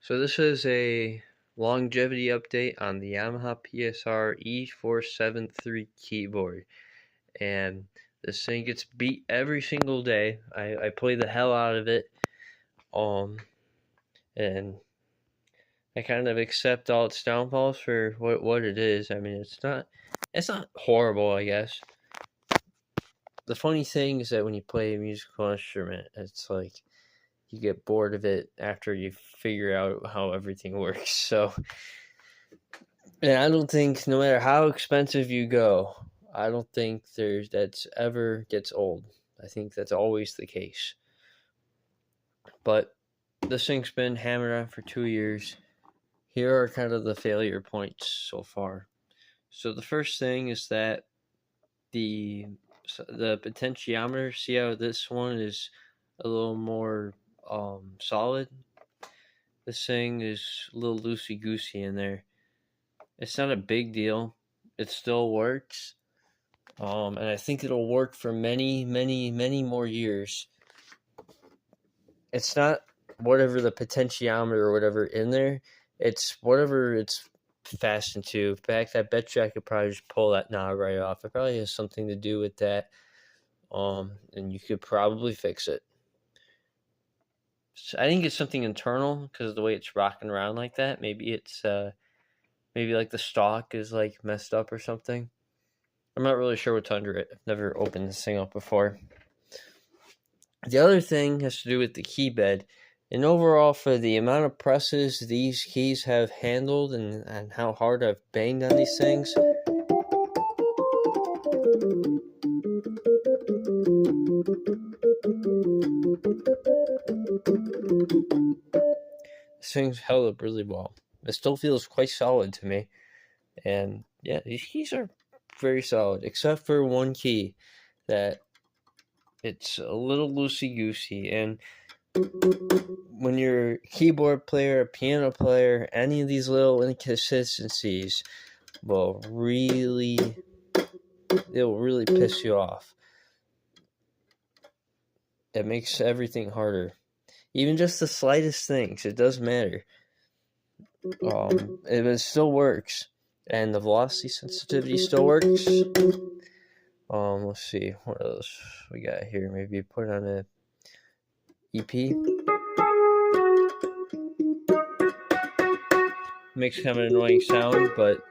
So this is a longevity update on the Yamaha PSR E473 keyboard, and this thing gets beat every single day. I play the hell out of it, um, and I kind of accept all its downfalls for what it is. I mean, it's not horrible, I guess. The funny thing is that when you play a musical instrument, it's like you get bored of it after you figure out how everything works. So, and I don't think no matter how expensive you go, I don't think that's ever gets old. I think that's always the case. But this thing's been hammered on for 2 years. Here are kind of the failure points so far. So the first thing is that the potentiometer, see how this one is a little more solid? This thing is a little loosey-goosey in there. It's not a big deal. It still works. And I think it'll work for many, many, many more years. It's not whatever the potentiometer or whatever in there. It's whatever it's fastened to. In fact, I bet you I could probably just pull that knob right off. It probably has something to do with that. And you could probably fix it. So I think it's something internal because of the way it's rocking around like that. Maybe it's maybe like the stock is like messed up or something. I'm not really sure what's under it. I've never opened this thing up before. The other thing has to do with the key bed. And overall, for the amount of presses these keys have handled and how hard I've banged on these things, this thing's held up really well. It still feels quite solid to me. And yeah, these keys are very solid, except for one key that it's a little loosey-goosey. And when you're a keyboard player, a piano player, any of these little inconsistencies will really piss you off. It makes everything harder. Even just the slightest things, it does matter. It still works. And the velocity sensitivity still works. Let's see, what else we got here? Maybe put on a EP. Makes kind of an annoying sound, but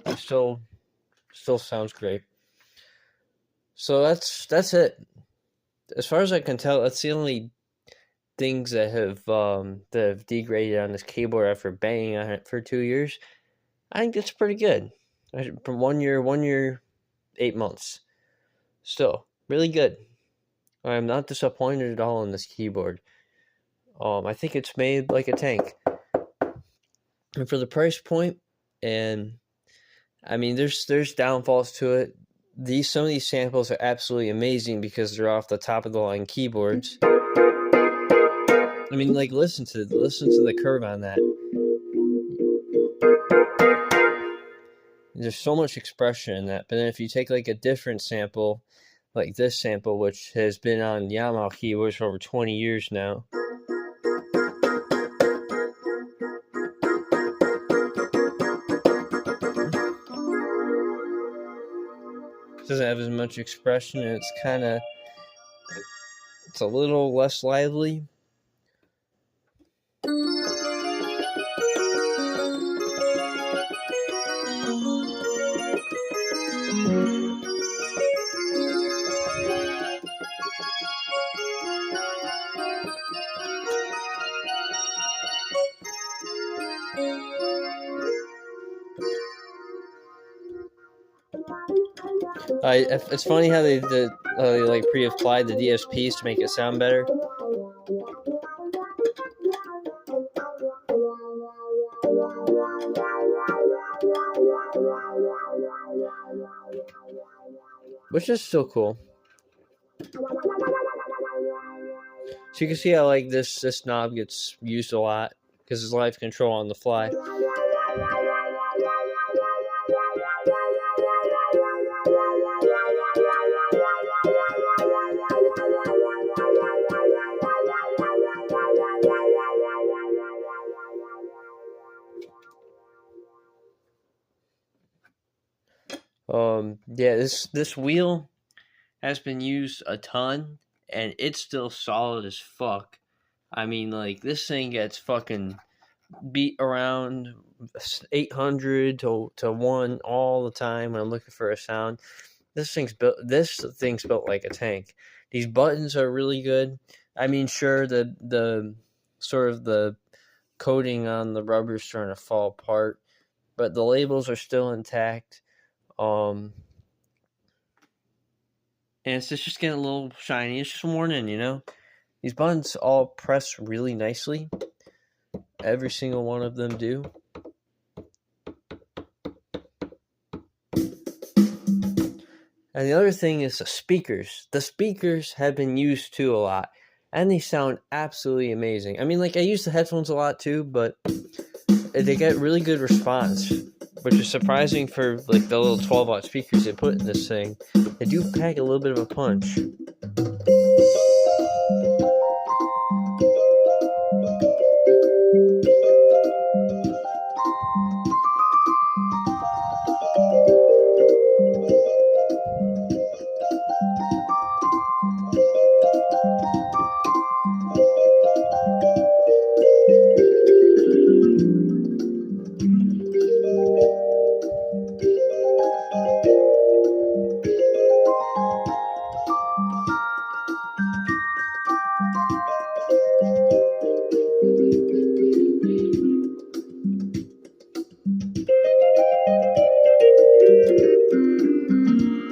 it still sounds great. So that's it. As far as I can tell, that's the only things that have degraded on this keyboard after banging on it for 2 years. I think that's pretty good. From 1 year, 8 months. Still, really good. I'm not disappointed at all in this keyboard. I think it's made like a tank. And for the price point, and I mean, there's downfalls to it. Some of these samples are absolutely amazing because they're off the top of the line keyboards. I mean, like listen to the curve on that. There's so much expression in that. But then if you take like a different sample, like this sample, which has been on Yamaha keyboards for over 20 years now, doesn't have as much expression, and it's a little less lively. It's funny how they like pre-applied the DSPs to make it sound better. Which is still cool. So you can see how like this knob gets used a lot because it's live control on the fly. Yeah, this wheel has been used a ton, and it's still solid as fuck. I mean, like, this thing gets fucking beat around 800 to 1 all the time when I'm looking for a sound. This thing's built like a tank. These buttons are really good. I mean, sure, the sort of the coating on the rubber is starting to fall apart, but the labels are still intact. And it's just getting a little shiny. It's just worn in, you know? These buttons all press really nicely. Every single one of them do. And the other thing is the speakers. The speakers have been used too a lot. And they sound absolutely amazing. I mean, like, I use the headphones a lot too, but they get really good response, which is surprising for, like, the little 12-watt speakers they put in this thing. They do pack a little bit of a punch.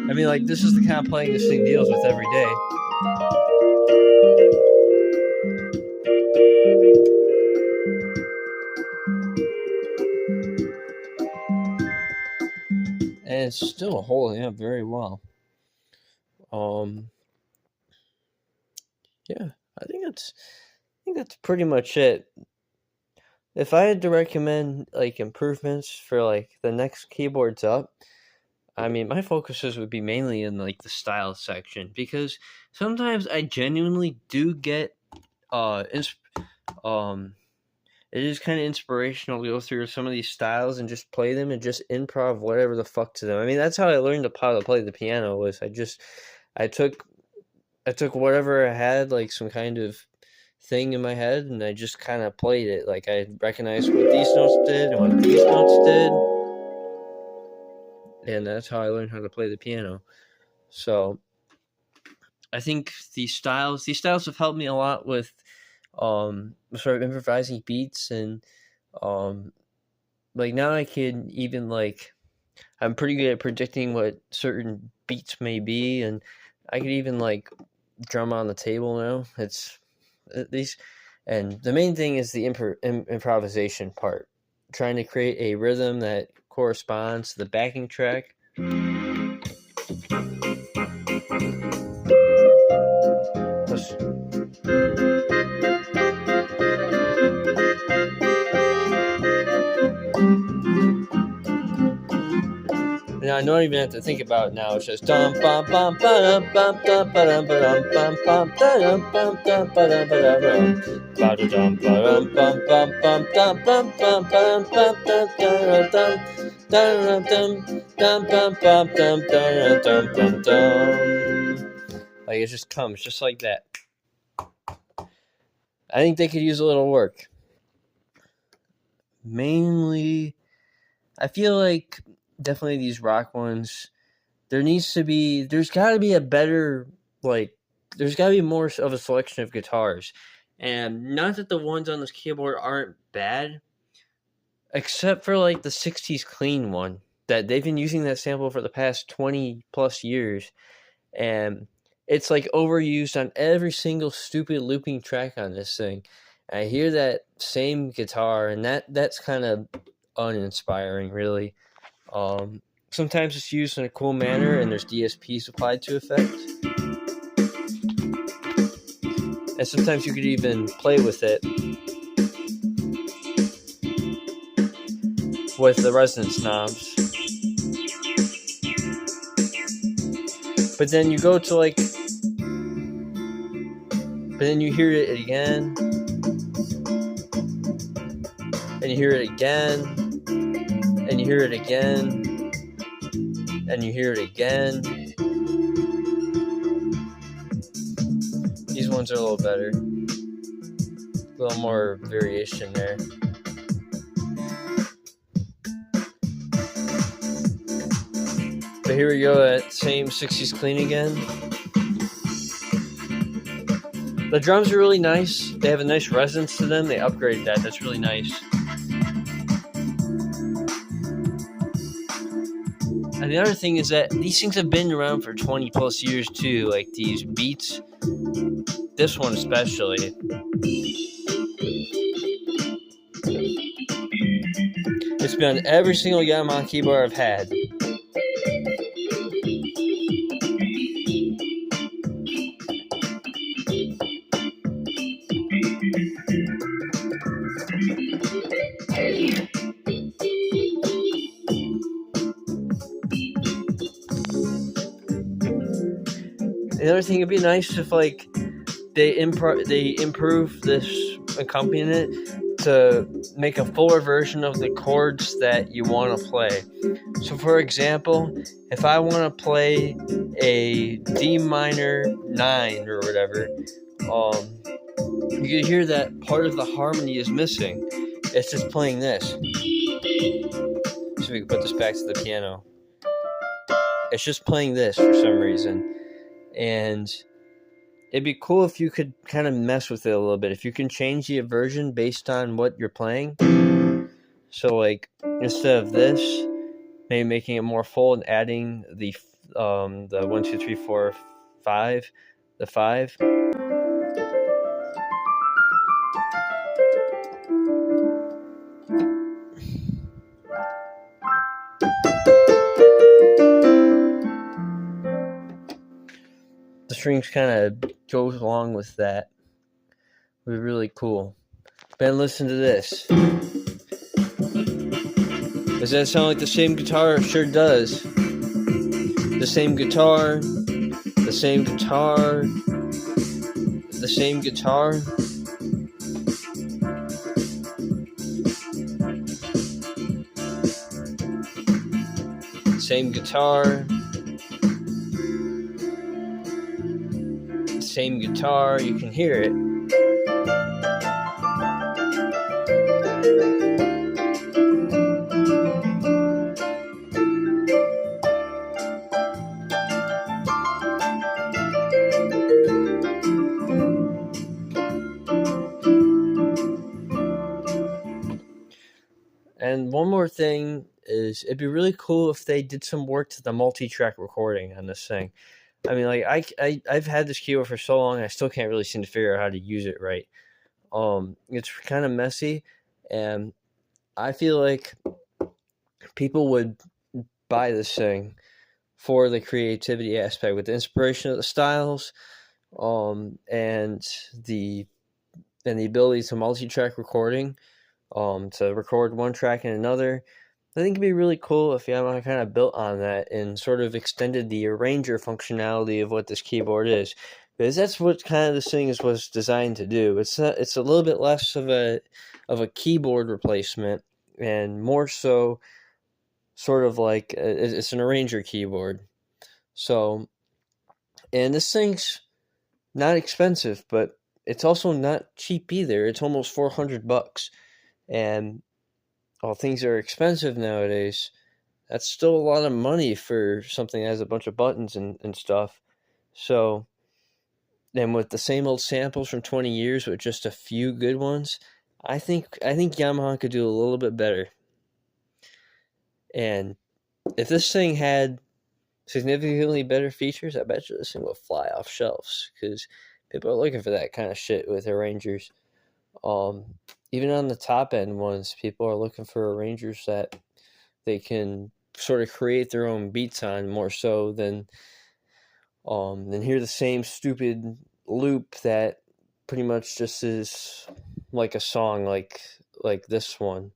I mean, like, this is the kind of playing this thing deals with every day. And it's still holding up very well. Yeah, I think that's pretty much it. If I had to recommend, like, improvements for, like, the next keyboards up, I mean, my focuses would be mainly in, like, the style section, because sometimes I genuinely do get it is kind of inspirational to go through some of these styles and just play them and just improv whatever the fuck to them. I mean, that's how I learned how to play the piano. Was I took whatever I had, like, some kind of thing in my head, and I just kind of played it. Like, I recognized what these notes did and what these notes did, and that's how I learned how to play the piano. So I think these styles have helped me a lot with sort of improvising beats, and like, now I can even, like, I'm pretty good at predicting what certain beats may be, and I could even, like, drum on the table now. It's these, and the main thing is the improvisation part, trying to create a rhythm that corresponds to the backing track. Now I don't even have to think about it now. It's just dum bum bum ba bum bum ba dum bum bum bum bum bum bum ba dum ba dum bum bum bum dum bum bum bum bum dum dum dum bum bum dum dum. Like, it just comes just like that. I think they could use a little work. Mainly, I feel like definitely these rock ones, there's got to be a better, like, there's got to be more of a selection of guitars. And not that the ones on this keyboard aren't bad, except for, like, the 60s clean one, that they've been using that sample for the past 20 plus years, and it's, like, overused on every single stupid looping track on this thing. And I hear that same guitar, and that's kind of uninspiring, really. Sometimes it's used in a cool manner, and there's DSPs applied to effect. And sometimes you could even play with it with the resonance knobs. But then you go to, like, but then you hear it again, and you hear it again, and you hear it again. and you hear it again. These ones are a little better. A little more variation there. But here we go at same 60s clean again. The drums are really nice. They have a nice resonance to them. They upgraded that. That's really nice. And the other thing is that these things have been around for 20 plus years too. Like these beats. This one especially. It's been on every single Yamaha keyboard I've had. The other thing, it'd be nice if like they improve this accompaniment to make a fuller version of the chords that you want to play. So for example, if I want to play a D minor 9 or whatever, you can hear that part of the harmony is missing. It's just playing this. So we can put this back to the piano. It's just playing this for some reason. And it'd be cool if you could kind of mess with it a little bit. If you can change the version based on what you're playing. So like instead of this, maybe making it more full and adding the 1, 2, 3, 4, 5, the 5. The strings kind of go along with that. It would be really cool. Ben, listen to this. Does that sound like the same guitar? It sure does. The same guitar. The same guitar. The same guitar. Same guitar. Same guitar. You can hear it. And one more thing is, it'd be really cool if they did some work to the multi-track recording on this thing. I mean, like I've had this keyboard for so long, I still can't really seem to figure out how to use it right. It's kind of messy, and I feel like people would buy this thing for the creativity aspect, with the inspiration of the styles, and the ability to multi-track recording, to record one track and another. I think it'd be really cool if Yamaha kind of built on that and sort of extended the arranger functionality of what this keyboard is, because that's what kind of this thing was designed to do. It's a little bit less of a keyboard replacement and more so sort of like it's an arranger keyboard. So, and this thing's not expensive, but it's also not cheap either. It's almost $400, and all things are expensive nowadays. That's still a lot of money for something that has a bunch of buttons and stuff. So, and with the same old samples from 20 years with just a few good ones, I think Yamaha could do a little bit better. And if this thing had significantly better features, I bet you this thing will fly off shelves, because people are looking for that kind of shit with arrangers. Even on the top end ones, people are looking for arrangers that they can sort of create their own beats on, more so than hear the same stupid loop that pretty much just is like a song, like this one,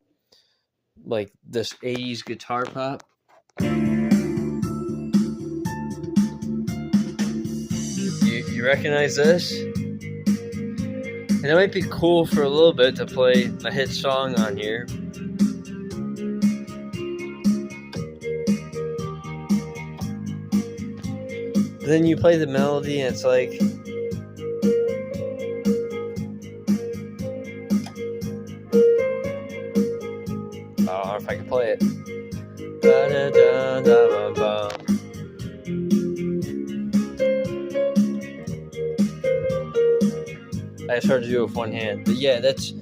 like this 80s guitar pop. You recognize this? And it might be cool for a little bit to play a hit song on here. then you play the melody and it's like, I don't know if I can play it. I just hard to do it with one hand. But yeah, that's.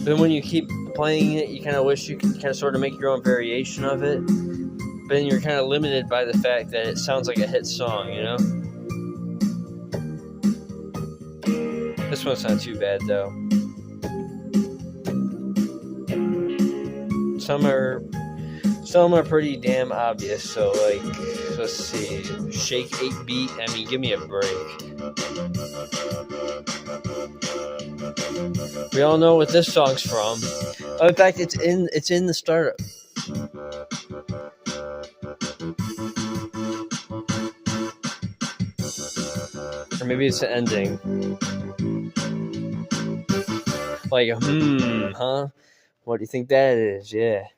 Then when you keep playing it, you kind of wish you could kind of sort of make your own variation of it. But then you're kind of limited by the fact that it sounds like a hit song, you know? This one's not too bad, though. Some are pretty damn obvious. So, like, let's see. Shake 8 beat. I mean, give me a break. We all know what this song's from. Oh, in fact, it's in the startup. Or maybe it's the ending. Like, huh? What do you think that is? Yeah.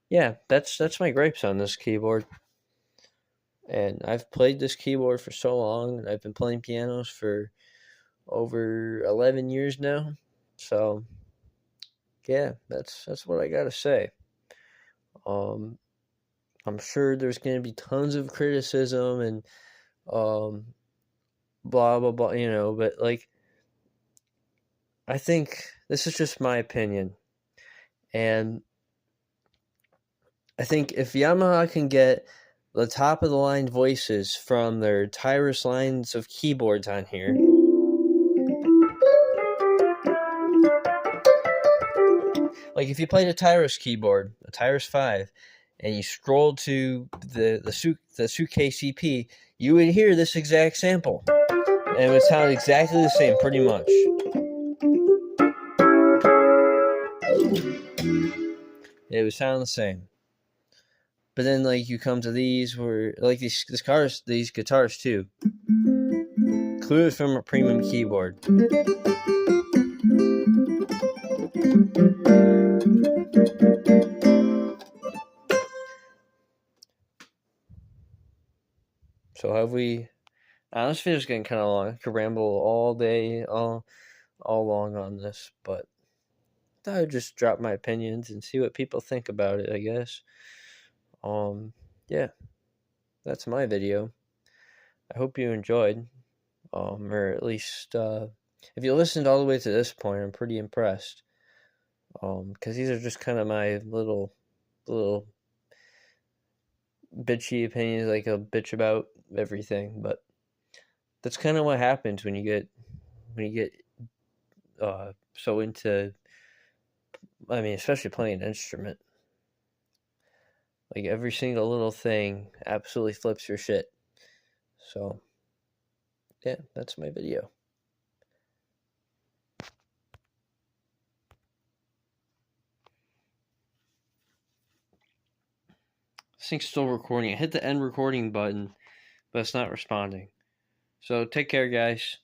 Yeah, that's my gripes on this keyboard. And I've played this keyboard for so long, and I've been playing pianos for over 11 years now. So, yeah, that's what I gotta say. I'm sure there's gonna be tons of criticism and blah blah blah, you know, but like, I think this is just my opinion, and I think if Yamaha can get the top of the line voices from their Tyrus lines of keyboards on here, like if you played a Tyrus keyboard, a Tyrus 5, and you scrolled to the suitcase EP, you would hear this exact sample, and it would sound exactly the same, pretty much. It would sound the same. But then, like, you come to these where, like, these guitars too, clearly from a premium keyboard. So have we? This video's getting kind of long. I could ramble all day, all long on this, but I thought I'd just drop my opinions and see what people think about it, I guess. Yeah, that's my video. I hope you enjoyed, or at least, if you listened all the way to this point, I'm pretty impressed. Because these are just kind of my little bitchy opinions, like a bitch about everything, but that's kind of what happens when you get so into, I mean, especially playing an instrument. Like, every single little thing absolutely flips your shit. So, yeah, that's my video. This thing's still recording. I hit the end recording button, but it's not responding. So, take care, guys.